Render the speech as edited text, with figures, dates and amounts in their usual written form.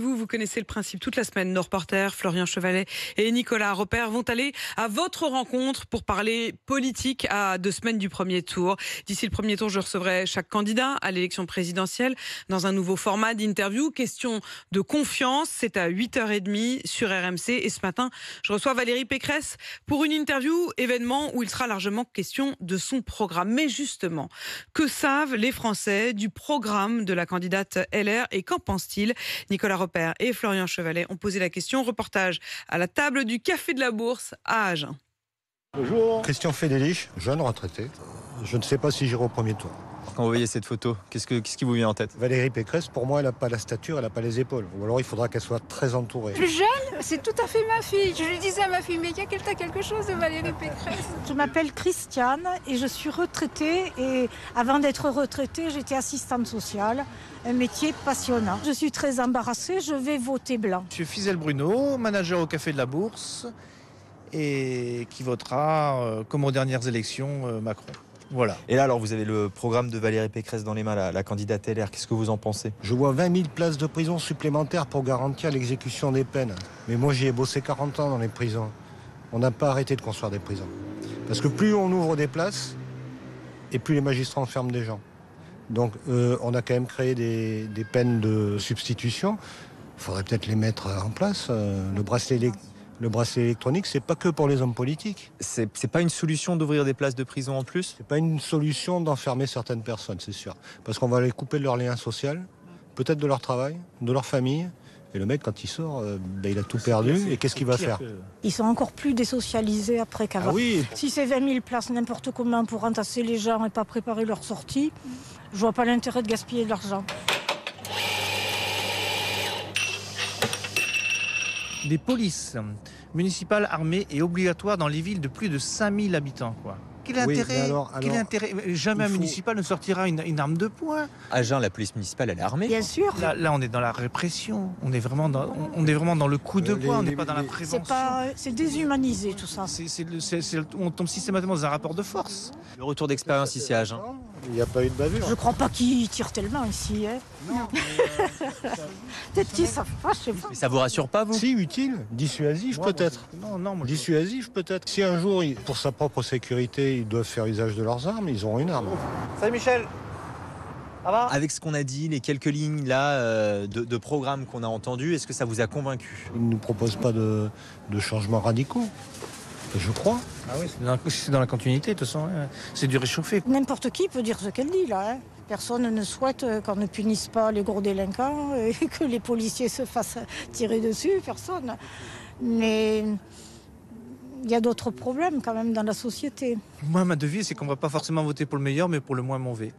Vous connaissez le principe. Toute la semaine, nos reporters, Florian Chevalet et Nicolas Roper, vont aller à votre rencontre pour parler politique à 2 semaines du premier tour. D'ici le premier tour, je recevrai chaque candidat à l'élection présidentielle dans un nouveau format d'interview. Question de confiance, c'est à 8h30 sur RMC. Et ce matin, je reçois Valérie Pécresse pour une interview événement où il sera largement question de son programme. Mais justement, que savent les Français du programme de la candidate LR et qu'en pense-t-il? Nicolas Roper et Florian Chevalet ont posé la question. Reportage à la table du Café de la Bourse à Agen. Bonjour. Christian Fédélich, jeune retraité. Je ne sais pas si j'irai au premier tour. Quand vous voyez cette photo, qu'est-ce qui vous vient en tête? Valérie Pécresse, pour moi, elle n'a pas la stature, elle n'a pas les épaules. Ou alors il faudra qu'elle soit très entourée. Plus jeune, c'est tout à fait ma fille. Je lui disais à ma fille, mais t'as quelque chose de Valérie Pécresse. Je m'appelle Christiane et je suis retraitée. Et avant d'être retraitée, j'étais assistante sociale. Un métier passionnant. Je suis très embarrassée, je vais voter blanc. Je suis Fizel Bruno, manager au Café de la Bourse et qui votera, comme aux dernières élections, Macron. Voilà. Et là, alors, vous avez le programme de Valérie Pécresse dans les mains, la candidate LR. Qu'est-ce que vous en pensez? Je vois 20 000 places de prison supplémentaires pour garantir l'exécution des peines. Mais moi, j'y ai bossé 40 ans dans les prisons. On n'a pas arrêté de construire des prisons. Parce que plus on ouvre des places, et plus les magistrats enferment des gens. Donc on a quand même créé des peines de substitution. Il faudrait peut-être les mettre en place. Le bracelet électronique, c'est pas que pour les hommes politiques. C'est pas une solution d'ouvrir des places de prison en plus? C'est pas une solution d'enfermer certaines personnes, c'est sûr. Parce qu'on va les couper de leur lien social, peut-être de leur travail, de leur famille. Et le mec, quand il sort, il a tout perdu. Et qu'est-ce qu'il va faire? Ils sont encore plus désocialisés après qu'avant. Ah oui. Si c'est 20 000 places n'importe comment pour entasser les gens et pas préparer leur sortie, je vois pas l'intérêt de gaspiller de l'argent. Des polices municipales armées et obligatoires dans les villes de plus de 5000 habitants, quoi. Quel intérêt, quel intérêt? Jamais un municipal ne sortira une arme de poing. Agen, la police municipale, elle est armée. Bien sûr. Là, on est dans la répression. On est vraiment dans le coup de poing. On n'est pas dans la prévention. C'est déshumanisé tout ça. On tombe systématiquement dans un rapport de force. Le retour d'expérience ici à Agen. Il n'y a pas eu de bavure. Je crois pas qu'ils tirent tellement ici. Hein. Non. Peut-être qu'ils savent pas, je sais pas. Mais ça vous rassure pas, vous? Si, utile, dissuasif peut-être. Non, Dissuasif peut-être. Si un jour, pour sa propre sécurité, ils doivent faire usage de leurs armes, ils auront une arme. Salut Michel. Ça va? Avec ce qu'on a dit, les quelques lignes là de programme qu'on a entendu, est-ce que ça vous a convaincu? Ils ne nous proposent pas de changements radicaux, je crois. Ah oui, c'est dans la continuité, de toute façon. C'est du réchauffé. N'importe qui peut dire ce qu'elle dit là. Hein. Personne ne souhaite qu'on ne punisse pas les gros délinquants et que les policiers se fassent tirer dessus, personne. Mais il y a d'autres problèmes quand même dans la société. Moi, ma devise, c'est qu'on ne va pas forcément voter pour le meilleur, mais pour le moins mauvais.